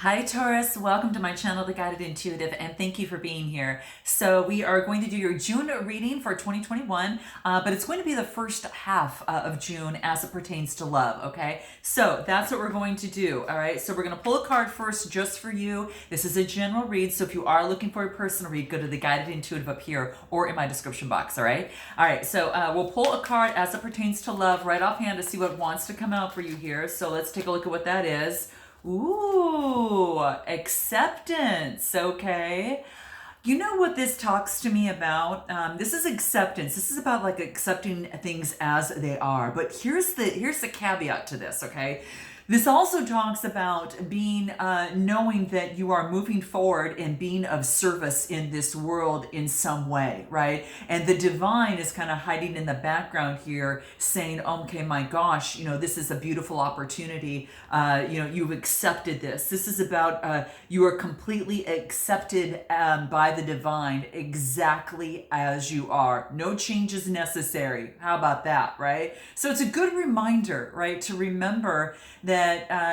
Hi Taurus, welcome to my channel, The Guided Intuitive, and thank you for being here. So we are going to do your June reading for 2021, but it's going to be the first half of June as it pertains to love, okay? So that's what we're going to do, all right? So we're going to pull a card first just for you. This is a general read, so if you are looking for a personal read, go to The Guided Intuitive up here or in my description box, all right? All right, so we'll pull a card as it pertains to love right offhand to see what wants to come out for you here. So let's take a look at what that is. Ooh, acceptance. Okay. You know what this talks to me about? This is acceptance. This is about like accepting things as they are. But here's the caveat to this. Okay. This also talks about being, knowing that you are moving forward and being of service in this world in some way, right? And the divine is kind of hiding in the background here saying, okay, my gosh, this is a beautiful opportunity. You've accepted this. This is about, you are completely accepted by the divine exactly as you are. No changes necessary. How about that, right? So it's a good reminder, right, to remember that,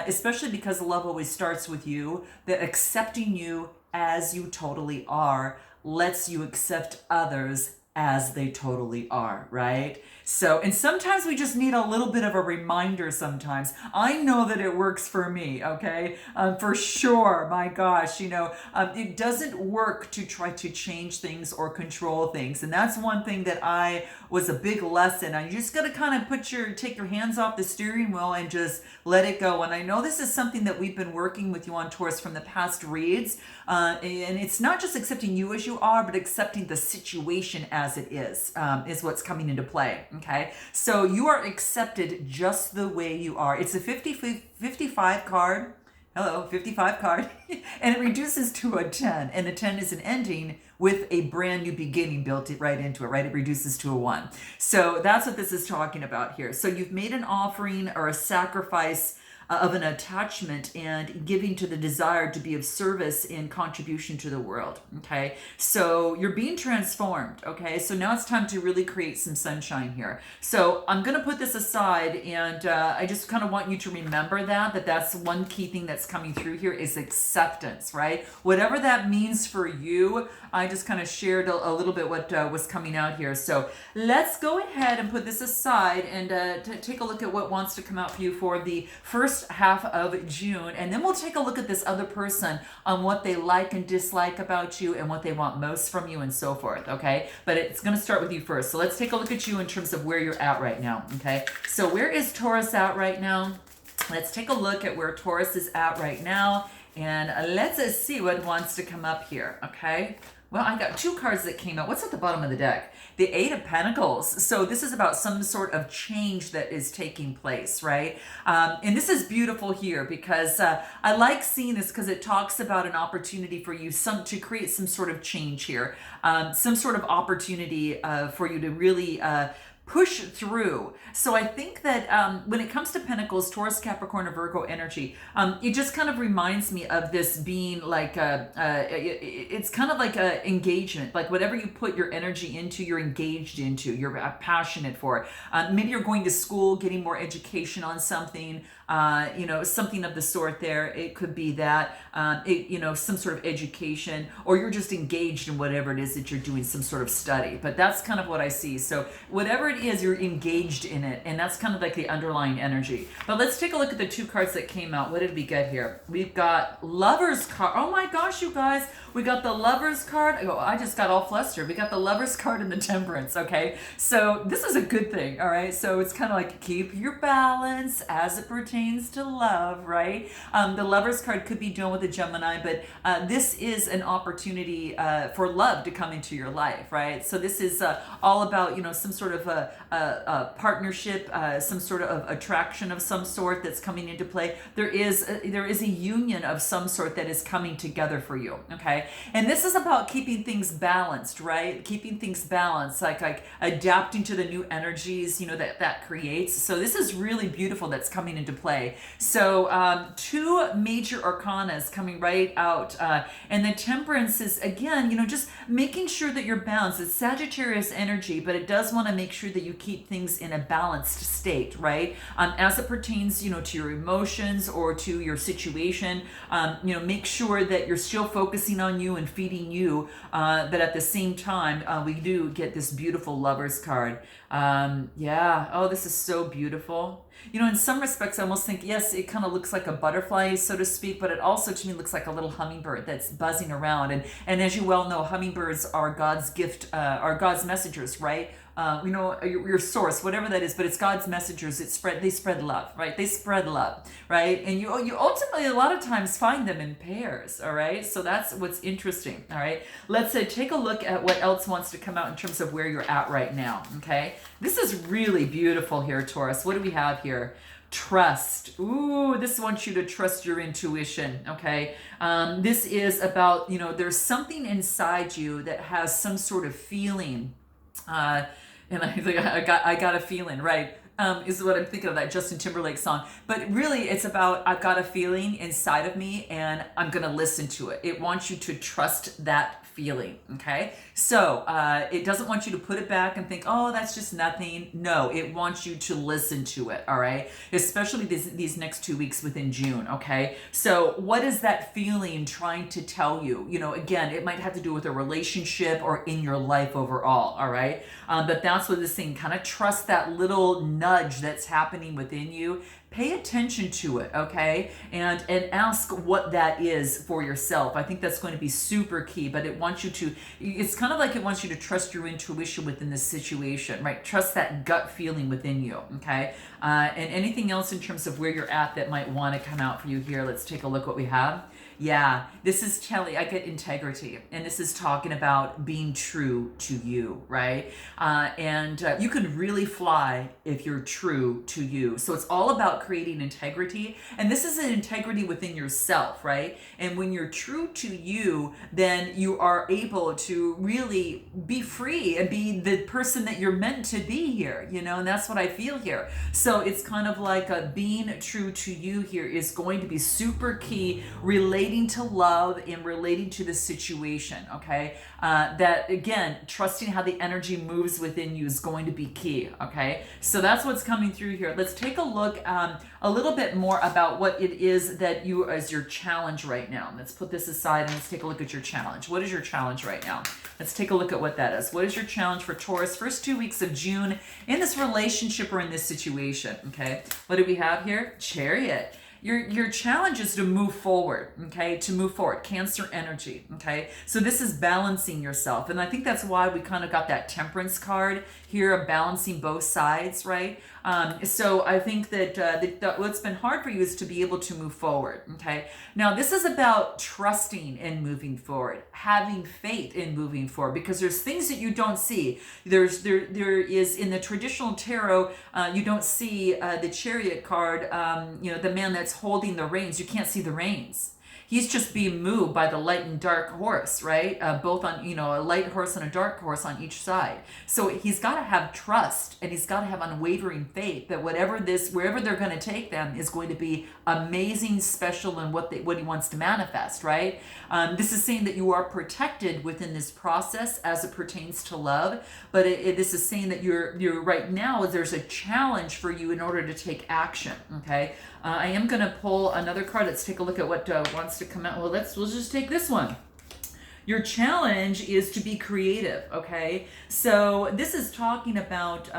especially because love always starts with you, that accepting you as you totally are lets you accept others as they totally are, right? So, and sometimes we just need a little bit of a reminder sometimes. I know that it works for me, okay? For sure, my gosh, it doesn't work to try to change things or control things. And that's one thing that I was a big lesson. You just got to kind of take your hands off the steering wheel and just let it go. And I know this is something that we've been working with you on, Taurus, from the past reads. And it's not just accepting you as you are, but accepting the situation as it is what's coming into play. Okay, so you are accepted just the way you are. It's a 55 card. Hello, 55 card. And it reduces to a 10. And a 10 is an ending with a brand new beginning built right into it, right? It reduces to a 1. So that's what this is talking about here. So you've made an offering or a sacrifice of an attachment and giving to the desire to be of service and contribution to the world. Okay, so you're being transformed. Okay, so now it's time to really create some sunshine here. So I'm going to put this aside, and I just kind of want you to remember that's one key thing that's coming through here is acceptance, right? Whatever that means for you, I just kind of shared a little bit what was coming out here. So let's go ahead and put this aside and take a look at what wants to come out for you for the first half of June, and then we'll take a look at this other person on what they like and dislike about you and what they want most from you and so forth. Okay, but it's going to start with you first. So let's take a look at you in terms of where you're at right now. Okay, so where is Taurus at right now? Let's take a look at where Taurus is at right now, and let's see what wants to come up here. Okay, well, I got two cards that came out. What's at the bottom of the deck? The Eight of Pentacles. So this is about some sort of change that is taking place, right? And this is beautiful here because I like seeing this because it talks about an opportunity for you to create some sort of change here, some sort of opportunity for you to really push through. So I think that when it comes to Pentacles, Taurus, Capricorn, or Virgo energy, it just kind of reminds me of this being like it's kind of like a engagement, like whatever you put your energy into, you're engaged into, you're passionate for. Maybe you're going to school, getting more education on something, something of the sort there. It could be that, some sort of education, or you're just engaged in whatever it is that you're doing, some sort of study. But that's kind of what I see. So whatever it is, you're engaged in it, and that's kind of like the underlying energy. But let's take a look at the two cards that came out. What did we get here? We've got Lover's card. Oh my gosh, you guys, we got the Lover's card. I just got all flustered. We got the Lover's card and the Temperance. Okay, so this is a good thing. All right, so it's kind of like keep your balance as it pertains to love, right? The Lover's card could be dealing with a Gemini, but this is an opportunity for love to come into your life, right? So this is all about some sort of a partnership, some sort of attraction of some sort that's coming into play. There is a union of some sort that is coming together for you. Okay, and this is about keeping things balanced, right? Keeping things balanced, like adapting to the new energies that creates. So this is really beautiful that's coming into play play. So two major arcanas coming right out. And the Temperance is, again, just making sure that you're balanced. It's Sagittarius energy, but it does want to make sure that you keep things in a balanced state, right? As it pertains, to your emotions or to your situation, make sure that you're still focusing on you and feeding you, but at the same time, we do get this beautiful Lover's card. Yeah. Oh, this is so beautiful. In some respects, I almost think, yes, it kind of looks like a butterfly, so to speak, but it also, to me, looks like a little hummingbird that's buzzing around. And as you well know, hummingbirds are God's gift, are God's messengers, right? Your source, whatever that is, but it's God's messengers. They spread love, right? They spread love, right? And you ultimately a lot of times find them in pairs, all right? So that's what's interesting, all right? Let's take a look at what else wants to come out in terms of where you're at right now, okay? This is really beautiful here, Taurus. What do we have here? Trust. Ooh, this wants you to trust your intuition, okay? This is about, there's something inside you that has some sort of feeling, and I think I got a feeling, right? Is what I'm thinking of, that Justin Timberlake song. But really, it's about, I've got a feeling inside of me and I'm going to listen to it. It wants you to trust that feeling, okay? So it doesn't want you to put it back and think, oh, that's just nothing. No, it wants you to listen to it, all right? Especially these next 2 weeks within June, okay? So what is that feeling trying to tell you? Again, it might have to do with a relationship or in your life overall, all right? But that's what this thing, kind of trust that little nudge that's happening within you. Pay attention to it, okay? And ask what that is for yourself. I think that's going to be super key, but it wants you to, it's kind of like it wants you to trust your intuition within this situation, right? Trust that gut feeling within you, okay? And anything else in terms of where you're at that might want to come out for you here, let's take a look what we have. Yeah, this is telling, I get integrity, and this is talking about being true to you, right? And you can really fly if you're true to you. So it's all about creating integrity, and this is an integrity within yourself, right? And when you're true to you, then you are able to really be free and be the person that you're meant to be here, and that's what I feel here. So it's kind of like being true to you here is going to be super key, relating to love and relating to the situation, okay? That, again, trusting how the energy moves within you is going to be key, okay? So that's what's coming through here. Let's take a look a little bit more about what it is that you is your challenge right now. Let's put this aside and let's take a look at your challenge. What is your challenge right now? Let's take a look at what that is. What is your challenge for Taurus first 2 weeks of June in this relationship or in this situation, okay? What do we have here? Chariot. Your challenge is to move forward, okay? To move forward, Cancer energy, okay? So this is balancing yourself. And I think that's why we kind of got that Temperance card here of balancing both sides, right? So I think that what's been hard for you is to be able to move forward, okay? Now, this is about trusting and moving forward, having faith in moving forward, because there's things that you don't see. There is, in the traditional tarot, you don't see the Chariot card, the man that's holding the reins. You can't see the reins. He's just being moved by the light and dark horse, right? Both on, a light horse and a dark horse on each side. So he's got to have trust, and he's got to have unwavering faith that wherever they're going to take them is going to be amazing, special, and what he wants to manifest, right? This is saying that you are protected within this process as it pertains to love, but this is saying that you're right now, there's a challenge for you in order to take action, okay? I am going to pull another card. Let's take a look at what wants to come out. Well, we'll just take this one. Your challenge is to be creative, okay? So this is talking about,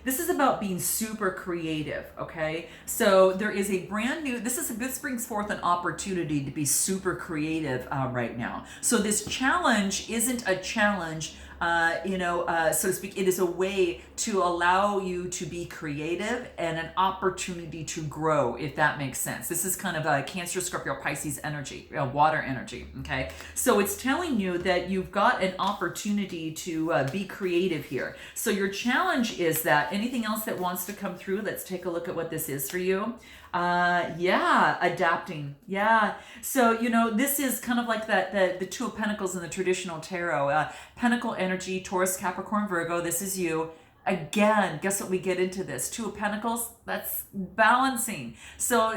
this is about being super creative, okay? So there is a brand new, this brings forth an opportunity to be super creative right now. So this challenge isn't a challenge, so to speak. It is a way to allow you to be creative and an opportunity to grow, if that makes sense. This is kind of a Cancer, Scorpio, Pisces energy, water energy, okay? So it's telling you that you've got an opportunity to be creative here. So your challenge is that. Anything else that wants to come through? Let's take a look at what this is for you. Adapting. Yeah. So, this is kind of like the Two of Pentacles in the traditional tarot. Pentacle energy, Taurus, Capricorn, Virgo. This is you. Again, guess what we get into this? Two of Pentacles. That's balancing. So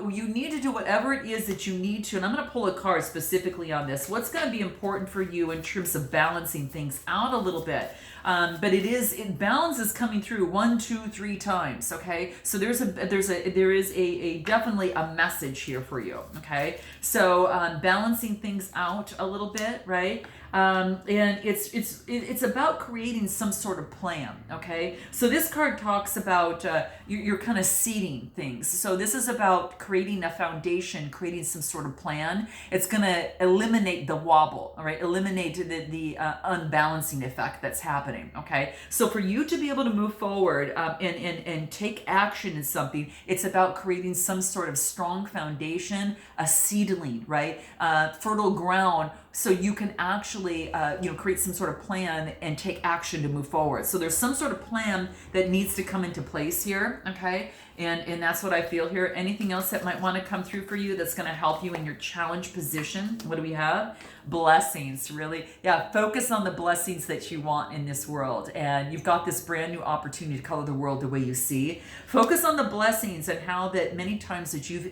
you need to do whatever it is that you need to. And I'm going to pull a card specifically on this. What's going to be important for you in terms of balancing things out a little bit? But balance is coming through 1, 2, 3 times. Okay, so there is a definitely a message here for you. Okay, so balancing things out a little bit, right? And it's about creating some sort of plan. Okay, so this card talks about you're kind of seeding things. So this is about creating a foundation, creating some sort of plan. It's going to eliminate the wobble. All right, eliminate the unbalancing effect that's happening. Okay, so for you to be able to move forward and take action in something, it's about creating some sort of strong foundation, a seedling, right? Fertile ground, so you can actually create some sort of plan and take action to move forward. So there's some sort of plan that needs to come into place here. Okay, and that's what I feel here. Anything else that might want to come through for you that's going to help you in your challenge position? What do we have? Blessings. Really, yeah, focus on the blessings that you want in this world, and you've got this brand new opportunity to color the world the way you see. Focus on the blessings and how that many times that you've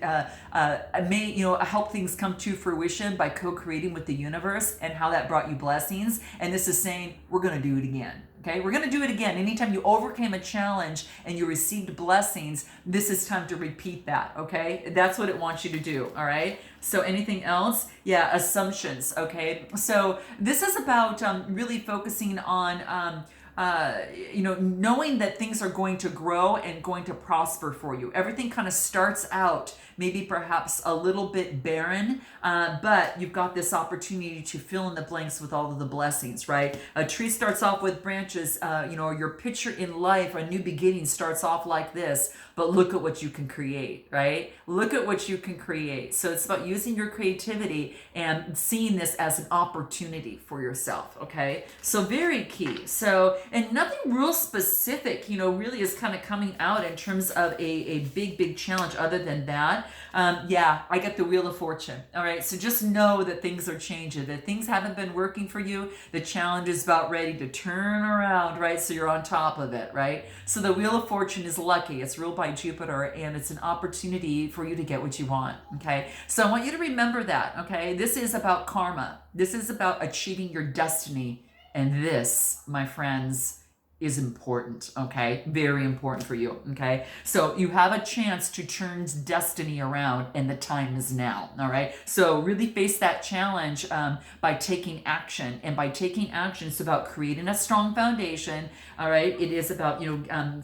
help things come to fruition by co-creating with the universe, and how that brought you blessings. And this is saying we're going to do it again. Okay, we're going to do it again. Anytime you overcame a challenge and you received blessings, this is time to repeat that. Okay, that's what it wants you to do. All right. So anything else? Yeah, assumptions. Okay. So this is about really focusing on knowing that things are going to grow and going to prosper for you. Everything kind of starts out maybe perhaps a little bit barren, but you've got this opportunity to fill in the blanks with all of the blessings, right? A tree starts off with branches, your picture in life, a new beginning starts off like this, but look at what you can create, right? Look at what you can create. So it's about using your creativity and seeing this as an opportunity for yourself, okay? So very key. So, and nothing real specific, really is kind of coming out in terms of a big challenge other than that. I get the Wheel of Fortune. All right. So just know that things are changing, that things haven't been working for you. The challenge is about ready to turn around, right? So you're on top of it, right? So the Wheel of Fortune is lucky. It's ruled by Jupiter, and it's an opportunity for you to get what you want. Okay. So I want you to remember that. Okay. This is about karma. This is about achieving your destiny. And this, my friends, is important, okay? Very important for you, okay? So you have a chance to turn destiny around, and the time is now, all right? So really face that challenge by taking action. And by taking action, it's about creating a strong foundation, all right? It is about,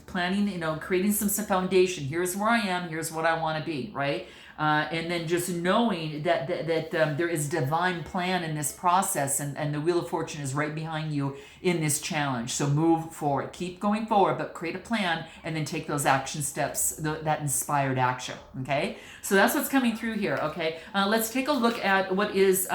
planning, creating some foundation. Here's where I am. Here's what I want to be, right? And then just knowing that there is divine plan in this process, and the Wheel of Fortune is right behind you in this challenge. So move forward, keep going forward, but create a plan and then take those action steps, that inspired action. Okay, so that's what's coming through here. Okay, let's take a look at what is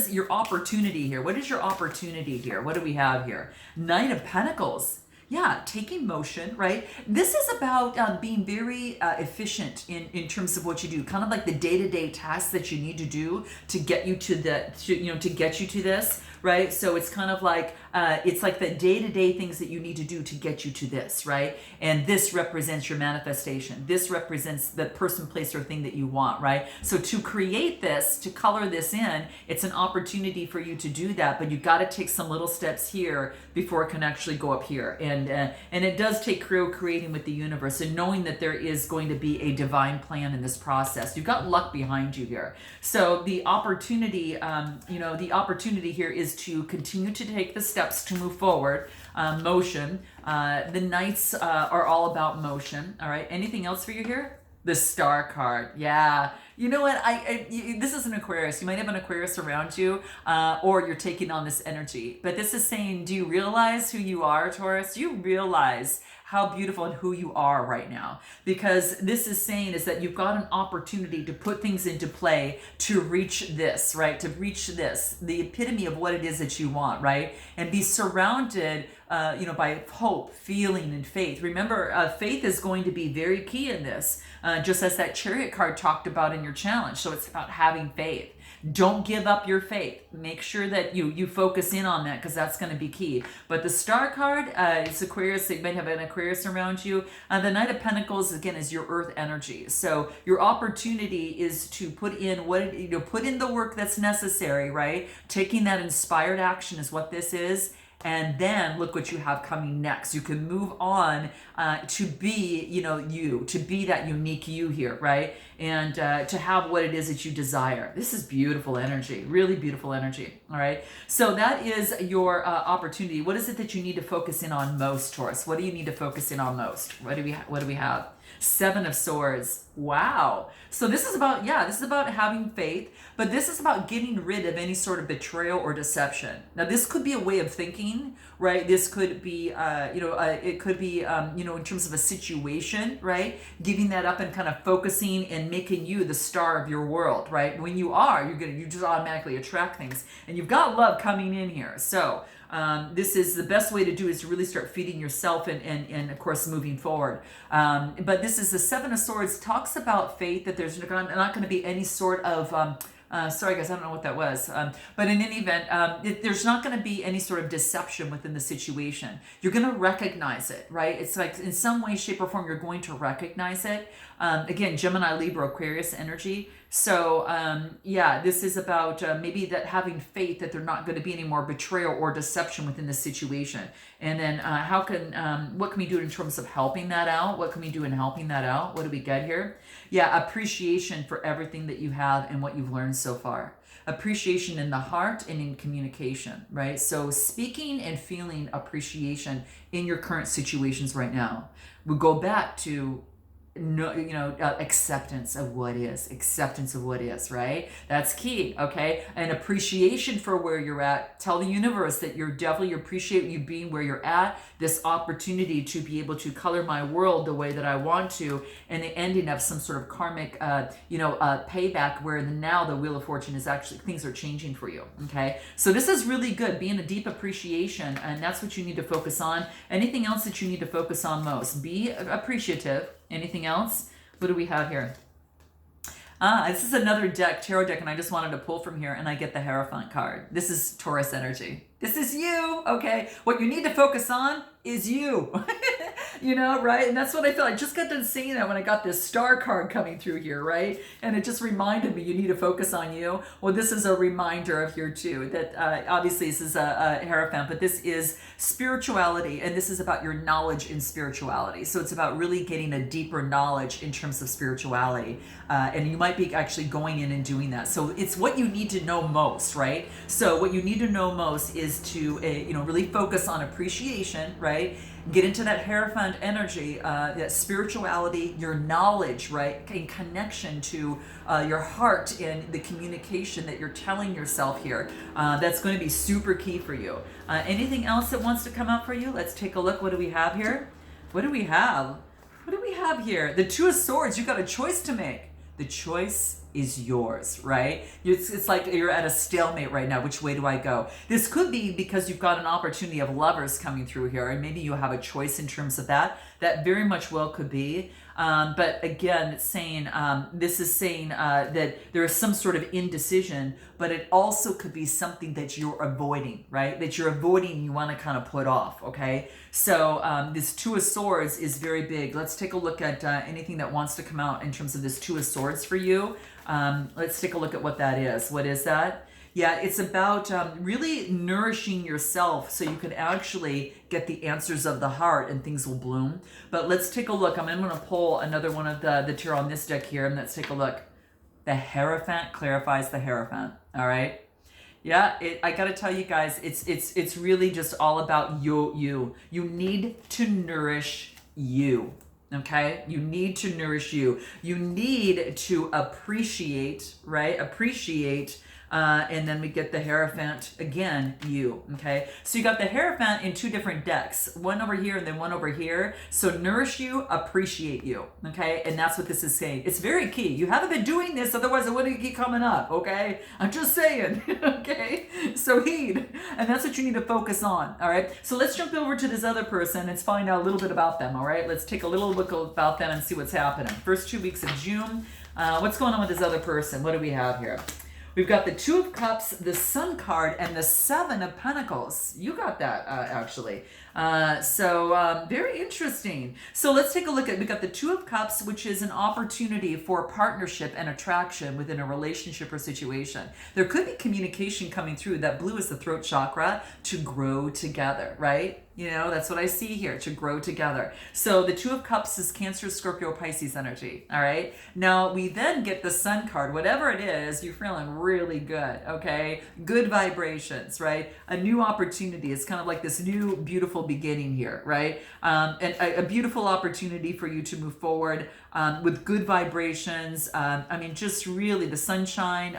your opportunity here. What is your opportunity here? What do we have here? Knight of Pentacles. Yeah, taking motion, right? This is about being very efficient in terms of what you do, kind of like the day-to-day tasks that you need to do to get you to get you to this, right? So it's kind of like it's like the day-to-day things that you need to do to get you to this, right? And this represents your manifestation. This represents the person, place, or thing that you want, right? So to create this, to color this in, it's an opportunity for you to do that, but you've got to take some little steps here before it can actually go up here. And it does take creating with the universe and knowing that there is going to be a divine plan in this process. You've got luck behind you here. So the opportunity, the opportunity here is to continue to take the steps to move forward. Motion. The Knights are all about motion. All right. Anything else for you here? The Star card. Yeah. You know what? This is an Aquarius. You might have an Aquarius around you, or you're taking on this energy. But this is saying, do you realize who you are, Taurus? Do you realize how beautiful and who you are right now? Because this is saying is that you've got an opportunity to put things into play to reach this, right? To reach this, the epitome of what it is that you want, right? And be surrounded by hope, feeling, and faith. Remember, faith is going to be very key in this, just as that Chariot card talked about in your challenge. So it's about having faith. Don't give up your faith. Make sure that you focus in on that, because that's going to be key. But the Star card, it's Aquarius. You might have an Aquarius around you. The Knight of Pentacles, again, is your earth energy. So your opportunity is to put in put in the work that's necessary, right? Taking that inspired action is what this is. And then look what you have coming next. You can move on to be, to be that unique you here, right? And to have what it is that you desire. This is beautiful energy, really beautiful energy, all right? So that is your opportunity. What is it that you need to focus in on most, Taurus? What do you need to focus in on most? What do we have? Seven of Swords. Wow. So this is about, this is about having faith, but this is about getting rid of any sort of betrayal or deception. Now, this could be a way of thinking, right? This could be, it could be, in terms of a situation, right? Giving that up and kind of focusing and making you the star of your world, right? When you are, you just automatically attract things, and you've got love coming in here. So, this is the best way to do is to really start feeding yourself and of course moving forward. But this is the Seven of Swords, talks about faith, that there's not going to be any sort of sorry guys, I don't know what that was. But in any event, there's not going to be any sort of deception within the situation. You're going to recognize it, right? It's like in some way, shape, or form, you're going to recognize it. Again, Gemini, Libra, Aquarius energy. So this is about maybe that having faith that there's not going to be any more betrayal or deception within the situation. And then what can we do in terms of helping that out? What can we do in helping that out? What do we get here? Yeah, appreciation for everything that you have and what you've learned so far. Appreciation in the heart and in communication, right? So speaking and feeling appreciation in your current situations right now. We go back to acceptance of what is, right? That's key, okay? And appreciation for where you're at. Tell the universe that you appreciate you being where you're at, this opportunity to be able to color my world the way that I want to, and the ending of some sort of karmic, payback, where now the Wheel of Fortune is actually, things are changing for you, okay? So this is really good, being a deep appreciation, and that's what you need to focus on. Anything else that you need to focus on most? Be appreciative. Anything else? What do we have here? This is another tarot deck, and I just wanted to pull from here, and I get the Hierophant card. This is Taurus energy. This is you, okay? What you need to focus on is you. Right? And that's what I felt. I just got done saying that when I got this Star card coming through here, right? And it just reminded me, you need to focus on you. Well, this is a reminder of here too, that obviously this is a Hierophant, but this is spirituality, and this is about your knowledge in spirituality. So it's about really getting a deeper knowledge in terms of spirituality. And you might be actually going in and doing that. So it's what you need to know most, right? So what you need to know most is to, really focus on appreciation, right? Get into that Hierophant energy, that spirituality, your knowledge, right? In connection to your heart and the communication that you're telling yourself here. That's going to be super key for you. Anything else that wants to come up for you? Let's take a look. What do we have here? What do we have? What do we have here? The Two of Swords. You got a choice to make. The choice is yours, right? It's like you're at a stalemate right now. Which way do I go? This could be because you've got an opportunity of lovers coming through here, and maybe you have a choice in terms of that. That very much well could be. But again, it's saying, this is saying that there is some sort of indecision, but it also could be something that you're avoiding, right? That you're avoiding, you want to kind of put off, okay? So this Two of Swords is very big. Let's take a look at anything that wants to come out in terms of this Two of Swords for you. Let's take a look at what that is. What is that? Yeah, it's about really nourishing yourself so you can actually get the answers of the heart and things will bloom. But let's take a look. I'm going to pull another one of the tarot on this deck here, and let's take a look. The Hierophant clarifies the Hierophant. All right. Yeah, I got to tell you guys, it's really just all about you. You need to nourish you. Okay, you need to nourish you. You need to appreciate, right? Appreciate And then we get the Hierophant, again, you, okay? So you got the Hierophant in two different decks, one over here and then one over here. So nourish you, appreciate you, okay? And that's what this is saying. It's very key. You haven't been doing this, otherwise it wouldn't keep coming up, okay? I'm just saying, okay? So heed, and that's what you need to focus on, all right? So let's jump over to this other person and find out a little bit about them, all right? Let's take a little look about them and see what's happening. First 2 weeks of June, what's going on with this other person? What do we have here? We've got the Two of Cups, the Sun card, and the Seven of Pentacles. You got that, actually. Very interesting. So let's take a look at, we got the Two of Cups, which is an opportunity for partnership and attraction within a relationship or situation. There could be communication coming through. That blue is the throat chakra, to grow together, right? You know, that's what I see here, to grow together. So the Two of Cups is Cancer, Scorpio, Pisces energy, all right? Now, we then get the Sun card. Whatever it is, you're feeling really good, okay? Good vibrations, right? A new opportunity. It's kind of like this new, beautiful beginning here, right? And a beautiful opportunity for you to move forward with good vibrations. I mean, just really the sunshine,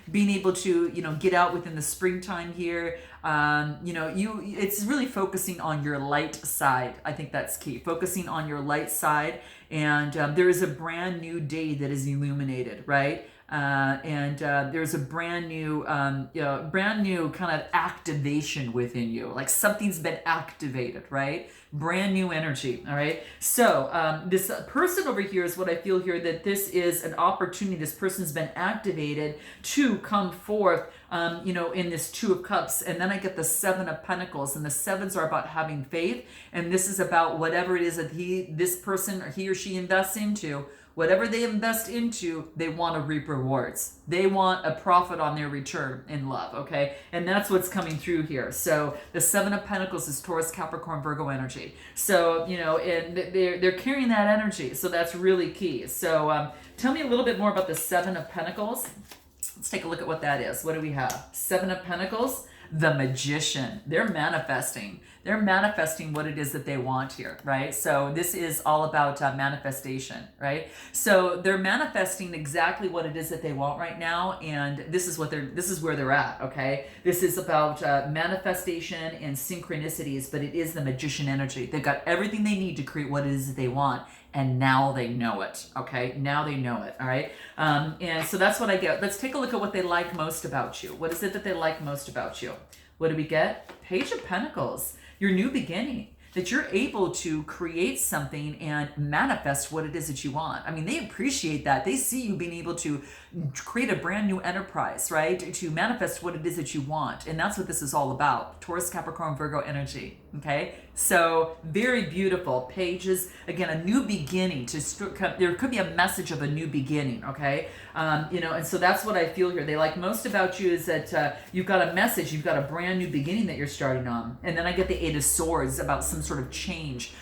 being able to, you know, get out within the springtime here. It's really focusing on your light side. I think that's key. Focusing on your light side. And there is a brand new day that is illuminated, right? There's a brand new kind of activation within you. Like something's been activated, right? Brand new energy, all right? So this person over here is what I feel here, that this is an opportunity. This person's been activated to come forth, in this Two of Cups. And then I get the Seven of Pentacles, and the sevens are about having faith. And this is about whatever it is that this person or he or she invests into. Whatever they invest into, they want to reap rewards. They want a profit on their return in love, okay? And that's what's coming through here. So the Seven of Pentacles is Taurus, Capricorn, Virgo energy. So, and they're carrying that energy. So that's really key. So tell me a little bit more about the Seven of Pentacles. Let's take a look at what that is. What do we have? Seven of Pentacles, the Magician. They're manifesting. They're manifesting what it is that they want here, right? So this is all about manifestation, right? So they're manifesting exactly what it is that they want right now, and this is where they're at, okay? This is about manifestation and synchronicities, but it is the Magician energy. They've got everything they need to create what it is that they want, and now they know it, okay? Now they know it, all right? And so that's what I get. Let's take a look at what they like most about you. What is it that they like most about you? What do we get? Page of Pentacles, your new beginning. That you're able to create something and manifest what it is that you want. I mean, they appreciate that. They see you being able to create a brand new enterprise, right? To manifest what it is that you want. And that's what this is all about. Taurus, Capricorn, Virgo energy, okay? So very beautiful pages. Again, a new beginning. There could be a message of a new beginning, okay? And so that's what I feel here. They like most about you is that you've got a message. You've got a brand new beginning that you're starting on. And then I get the Eight of Swords about some sort of change.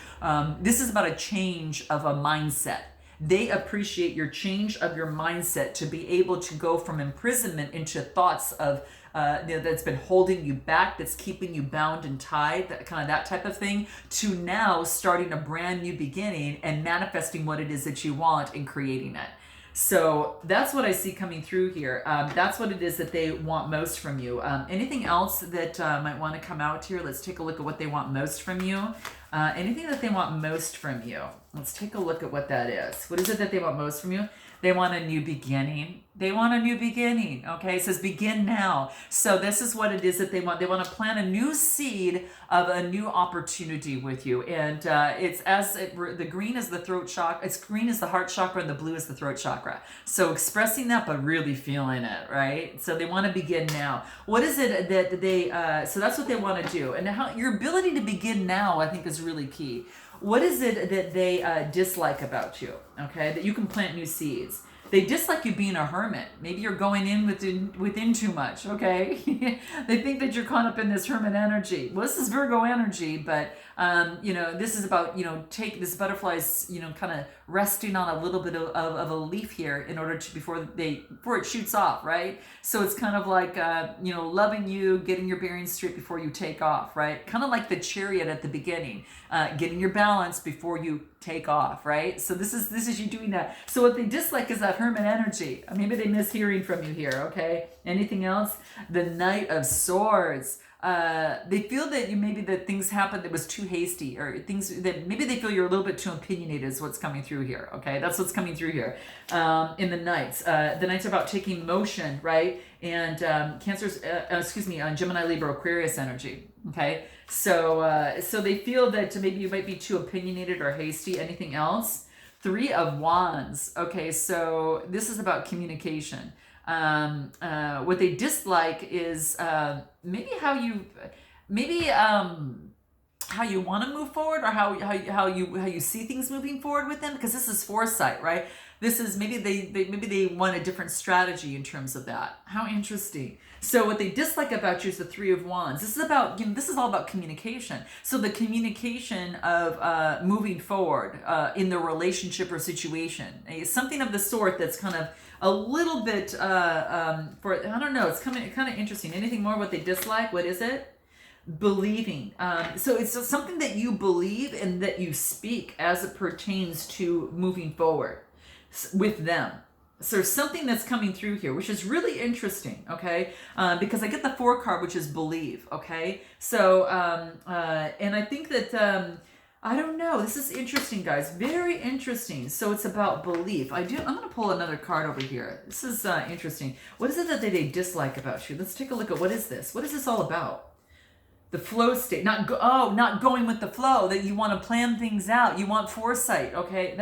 This is about a change of a mindset. They appreciate your change of your mindset to be able to go from imprisonment into thoughts of that's been holding you back, that's keeping you bound and tied, that type of thing, to now starting a brand new beginning and manifesting what it is that you want and creating it. So that's what I see coming through here. That's what it is that they want most from you. Anything else that might want to come out here? Let's take a look at what they want most from you. Anything that they want most from you. Let's take a look at what that is. What is it that they want most from you? They want a new beginning. They want a new beginning, okay? It says begin now. So this is what it is that they want. They want to plant a new seed of a new opportunity with you. And the green is the throat chakra. It's green is the heart chakra and the blue is the throat chakra. So expressing that, but really feeling it, right? So they want to begin now. What is it that they, so that's what they want to do. And how your ability to begin now, I think, is really key. What is it that they dislike about you, okay? That you can plant new seeds. They dislike you being a hermit. Maybe you're going in within too much, okay? They think that you're caught up in this hermit energy. Well, this is Virgo energy, but, this is about, take this butterfly's, kind of resting on a little bit of a leaf here in order to before it shoots off, right? So it's kind of like loving you, getting your bearings straight before you take off, right? Kind of like the chariot at the beginning, getting your balance before you take off, right? So this is you doing that. So what they dislike is that hermit energy. Maybe they miss hearing from you here. Okay, anything else? The Knight of Swords. They feel that maybe that things happened that was too hasty, or things that maybe they feel you're a little bit too opinionated is what's coming through here. Okay, that's what's coming through here in the Knights. The Knights are about taking motion, right? And on Gemini, Libra, Aquarius energy. Okay, so they feel that maybe you might be too opinionated or hasty. Anything else? Three of Wands. Okay, so this is about communication. What they dislike is maybe how you want to move forward, or how you see things moving forward with them, because this is foresight, right? This is maybe they want a different strategy in terms of that. How interesting. So what they dislike about you is the Three of Wands. This is about, this is all about communication. So the communication of moving forward in the relationship or situation, something of the sort that's kind of a little bit I don't know. It's kind of interesting. Anything more? What they dislike? What is it? Believing. So it's something that you believe and that you speak as it pertains to moving forward with them. So there's something that's coming through here, which is really interesting, okay? Because I get the Four card, which is believe, okay? So, and I think that, I don't know, this is interesting, guys. Very interesting. So it's about belief. I'm going to pull another card over here. This is interesting. What is it that they dislike about you? Let's take a look at what is this? What is this all about? The flow state, not going with the flow, that you want to plan things out. You want foresight, okay?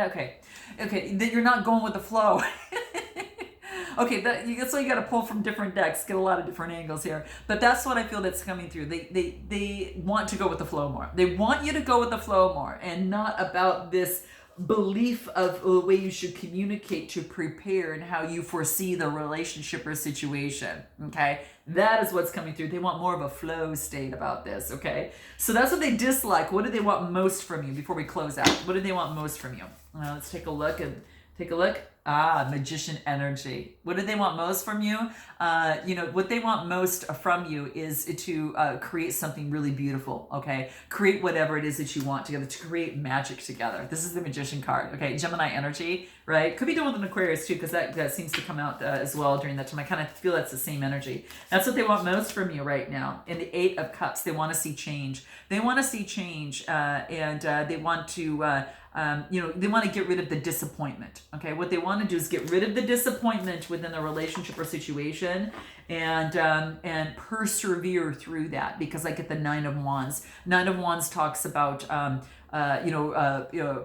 Okay, that you're not going with the flow. Okay, that's why you got to pull from different decks, get a lot of different angles here. But that's what I feel that's coming through. They want to go with the flow more. They want you to go with the flow more, and not about this belief of the way you should communicate to prepare and how you foresee the relationship or situation. Okay, that is what's coming through. They want more of a flow state about this. Okay, so that's what they dislike. What do they want most from you before we close out? What do they want most from you? Let's take a look. Magician energy. What do they want most from you? What they want most from you is to create something really beautiful, okay? Create whatever it is that you want together, to create magic together. This is the Magician card, okay? Gemini energy, right? Could be done with an Aquarius too, because that seems to come out as well during that time. I kind of feel that's the same energy. That's what they want most from you right now. In the Eight of Cups, they want to see change. They want to see change, and they want to... they want to get rid of the disappointment. Okay, what they want to do is get rid of the disappointment within the relationship or situation, and persevere through that. Because I get the Nine of Wands. Nine of Wands talks about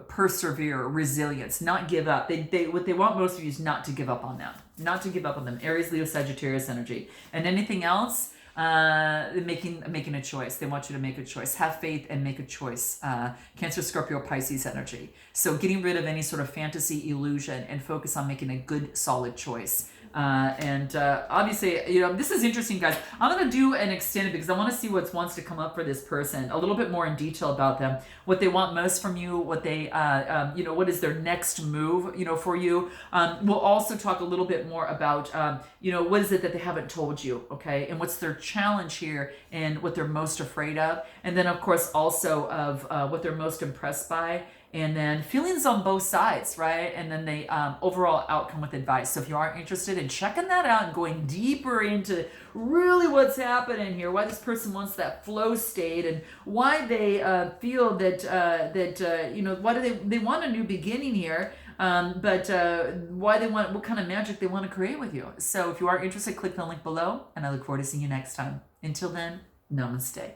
persevere, resilience, not give up. What they want most of you is not to give up on them, Aries, Leo, Sagittarius energy, and anything else. Making a choice. They want you to make a choice. Have faith and make a choice. Cancer, Scorpio, Pisces energy. So getting rid of any sort of fantasy illusion and focus on making a good, solid choice. Obviously, this is interesting, guys. I'm going to do an extended because I want to see what wants to come up for this person, a little bit more in detail about them, what they want most from you, what they, what is their next move, for you. We'll also talk a little bit more about, what is it that they haven't told you, okay? And what's their challenge here and what they're most afraid of. And then, of course, also of what they're most impressed by. And then feelings on both sides, right? And then the overall outcome with advice. So if you are interested in checking that out and going deeper into really what's happening here, why this person wants that flow state, and why they feel why do they want a new beginning here, but why they want, what kind of magic they want to create with you. So if you are interested, click the link below, and I look forward to seeing you next time. Until then, namaste.